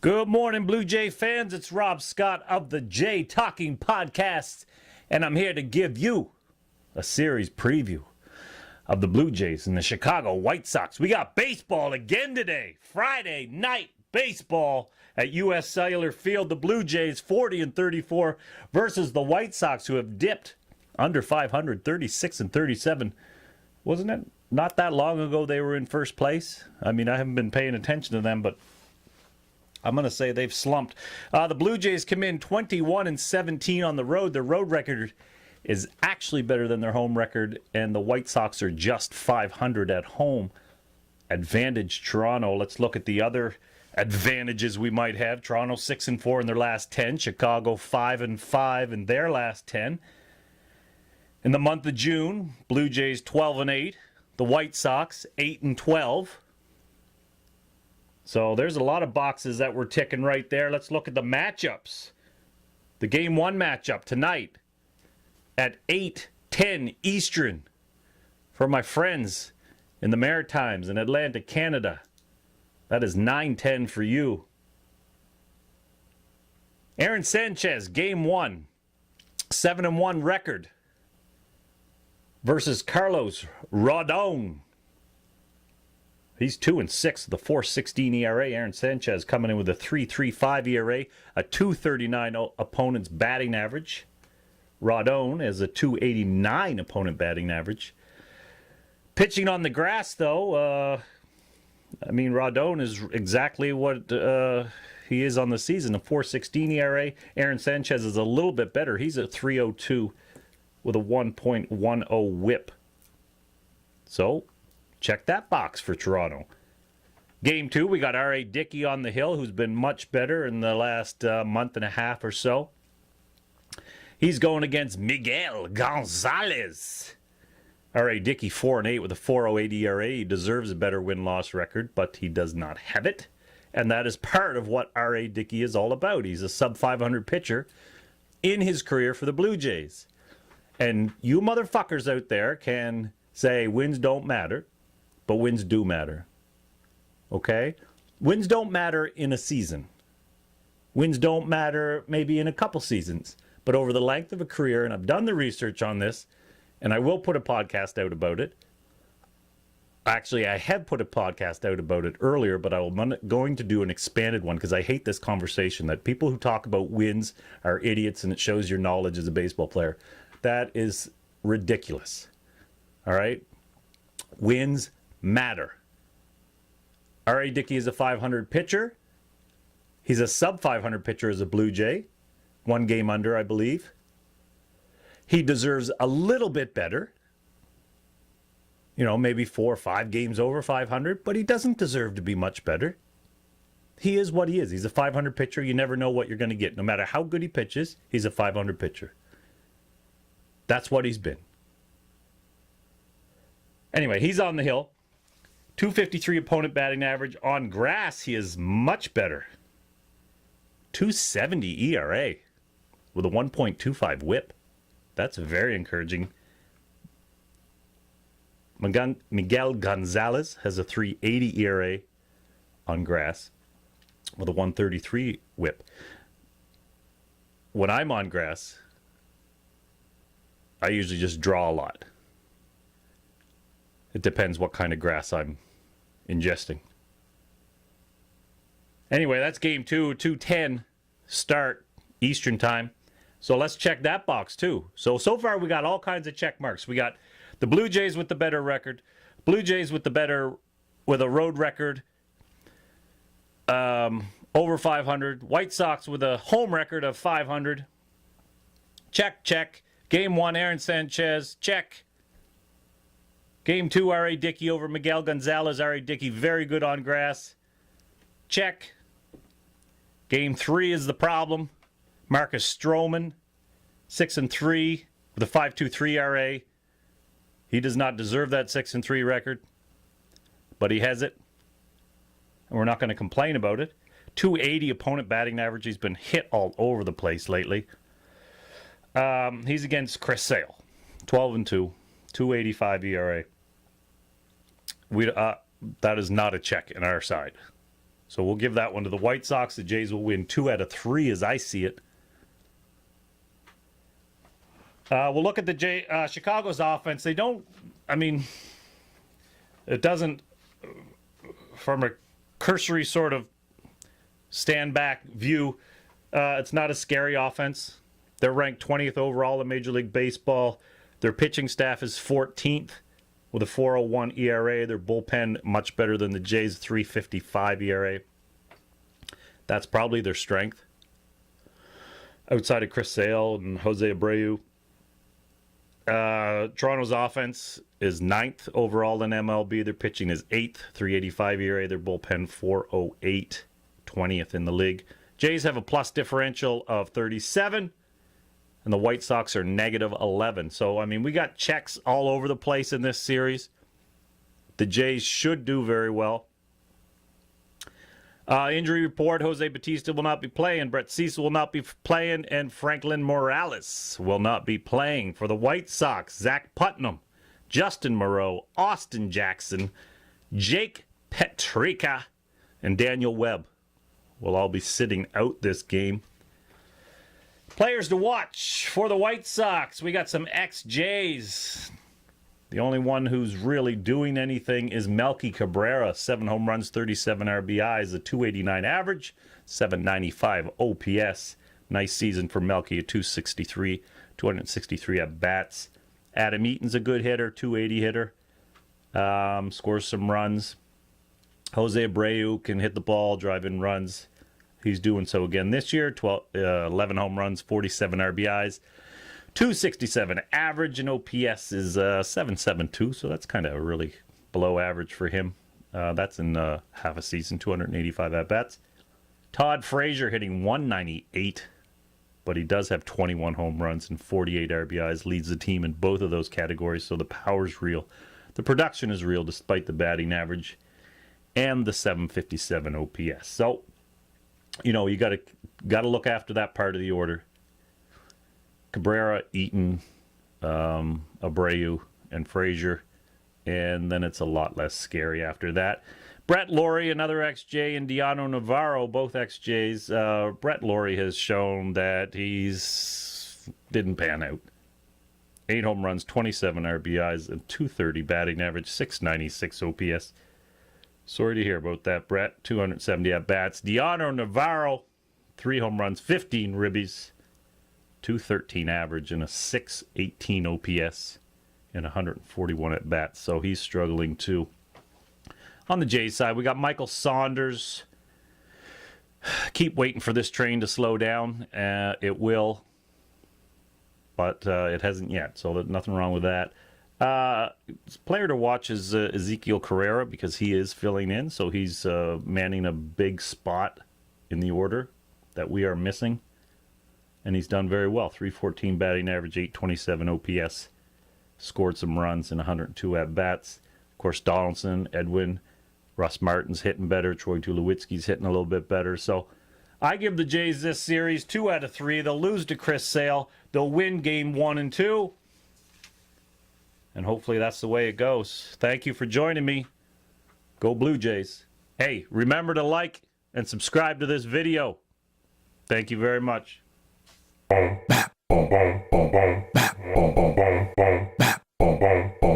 Good morning, Blue Jay fans. It's Robb Scott of the Jay Talking Podcast, and I'm here to give you a series preview of the Blue Jays and the Chicago White Sox. We got baseball again today. Friday night baseball at US Cellular Field. The Blue Jays 40-34 versus the White Sox, who have dipped under 500, 36-37. Wasn't it not that long ago they were in first place? I mean, I haven't been paying attention to them, but I'm going to say they've slumped. The Blue Jays come in 21-17 on the road. Their road record is actually better than their home record, and the White Sox are just 500 at home. Advantage Toronto. Let's look at the other advantages we might have. Toronto 6-4 in their last 10. Chicago 5-5 in their last 10. In the month of June, Blue Jays 12-8. The White Sox 8-12. So there's a lot of boxes that we're ticking right there. Let's look at the matchups. The Game 1 matchup tonight at 8:10 Eastern for my friends in the Maritimes in Atlantic, Canada. That is 9:10 for you. Aaron Sanchez, Game 1, 7-1 record versus Carlos Rodon. He's 2-6 with a 4.16 ERA. Aaron Sanchez coming in with a 3.35 ERA, a 2.39 opponent's batting average. Rodon has a 2.89 opponent batting average. Pitching on the grass, though, Rodon is exactly what he is on the season, a 4.16 ERA. Aaron Sanchez is a little bit better. He's at 3.02 with a 1.10 whip. So, check that box for Toronto. Game 2, we got R.A. Dickey on the hill, who's been much better in the last month and a half or so. He's going against Miguel Gonzalez. R.A. Dickey 4-8 with a 4.08 ERA. He deserves a better win-loss record, but he does not have it. And that is part of what R.A. Dickey is all about. He's a sub-500 pitcher in his career for the Blue Jays. And you motherfuckers out there can say wins don't matter. But wins do matter. Okay? Wins don't matter in a season. Wins don't matter maybe in a couple seasons. But over the length of a career, and I've done the research on this, and I will put a podcast out about it. Actually, I have put a podcast out about it earlier, but I'm going to do an expanded one because I hate this conversation that people who talk about wins are idiots and it shows your knowledge as a baseball player. That is ridiculous. All right? Wins matter. R.A. Dickey is a 500 pitcher. He's a sub-500 pitcher as a Blue Jay. 1 game under, I believe. He deserves a little bit better. You know, maybe 4 or 5 games over 500, but he doesn't deserve to be much better. He is what he is. He's a 500 pitcher. You never know what you're going to get. No matter how good he pitches, he's a 500 pitcher. That's what he's been. Anyway, he's on the hill. 253 opponent batting average. On grass, he is much better. 270 ERA with a 1.25 whip. That's very encouraging. Miguel Gonzalez has a 3.80 ERA on grass with a 1.33 whip. When I'm on grass, I usually just draw a lot. It depends what kind of grass I'm ingesting. Anyway, that's game 2, 2:10 start Eastern time. So let's check that box too. So far we got all kinds of check marks. We got the Blue Jays with the better record, Blue Jays with a road record over 500, White Sox with a home record of 500. Check. Game 1, Aaron Sanchez, check. Game 2, R.A. Dickey over Miguel Gonzalez. R.A. Dickey very good on grass. Check. Game 3 is the problem. Marcus Stroman, 6-3 with a 5.23 ERA. He does not deserve that 6-3 record, but he has it, and we're not going to complain about it. 280 opponent batting average. He's been hit all over the place lately. He's against Chris Sale, 12-2, 2.85 ERA. That is not a check in our side. So we'll give that one to the White Sox. The Jays will win 2 out of 3 as I see it. We'll look at the Chicago's offense. They don't, it doesn't, from a cursory sort of stand back view, it's not a scary offense. They're ranked 20th overall in Major League Baseball. Their pitching staff is 14th with a 4.01 ERA. Their bullpen much better than the Jays' 3.55 ERA. That's probably their strength. Outside of Chris Sale and Jose Abreu. Toronto's offense is 9th overall in MLB. Their pitching is 8th, 3.85 ERA. Their bullpen 4.08, 20th in the league. Jays have a plus differential of 37, and the White Sox are negative 11. So, we got checks all over the place in this series. The Jays should do very well. Injury report, Jose Bautista will not be playing, Brett Cecil will not be playing, and Franklin Morales will not be playing. For the White Sox, Zach Putnam, Justin Moreau, Austin Jackson, Jake Petrika, and Daniel Webb will all be sitting out this game. Players to watch for the White Sox. We got some ex-Jays. The only one who's really doing anything is Melky Cabrera. 7 home runs, 37 RBIs, a 289 average, 795 OPS. Nice season for Melky, a 263 at bats. Adam Eaton's a good hitter, 280 hitter. Scores some runs. Jose Abreu can hit the ball, drive in runs. He's doing so again this year. 11 home runs, 47 RBIs. 267 average, and OPS is 772, so that's kind of really below average for him. That's in half a season, 285 at-bats. Todd Frazier hitting 198, but he does have 21 home runs and 48 RBIs, leads the team in both of those categories, so the power's real. The production is real despite the batting average and the 757 OPS. So, you got to look after that part of the order. Cabrera, Eaton, Abreu, and Frazier. And then it's a lot less scary after that. Brett Laurie, another ex-J, and Deano Navarro, both ex-Js. Brett Laurie has shown that didn't pan out. 8 home runs, 27 RBIs, and 230 batting average, 696 OPS. Sorry to hear about that, Brett. 270 at-bats. Deano Navarro, 3 home runs, 15 ribbies. 213 average and a 618 OPS and 141 at bats. So he's struggling too. On the Jays side, we got Michael Saunders. Keep waiting for this train to slow down. It will, but it hasn't yet. So there's nothing wrong with that. Player to watch is Ezekiel Carrera because he is filling in. So he's manning a big spot in the order that we are missing. And he's done very well. 314 batting average, 827 OPS. Scored some runs in 102 at-bats. Of course, Donaldson, Edwin, Russ Martin's hitting better. Troy Tulowitzki's hitting a little bit better. So I give the Jays this series 2 out of 3. They'll lose to Chris Sale. They'll win game 1 and 2. And hopefully that's the way it goes. Thank you for joining me. Go Blue Jays. Hey, remember to like and subscribe to this video. Thank you very much. Boom, boom, boom, boom, boom, boom, boom, boom, boom, boom, boom, boom.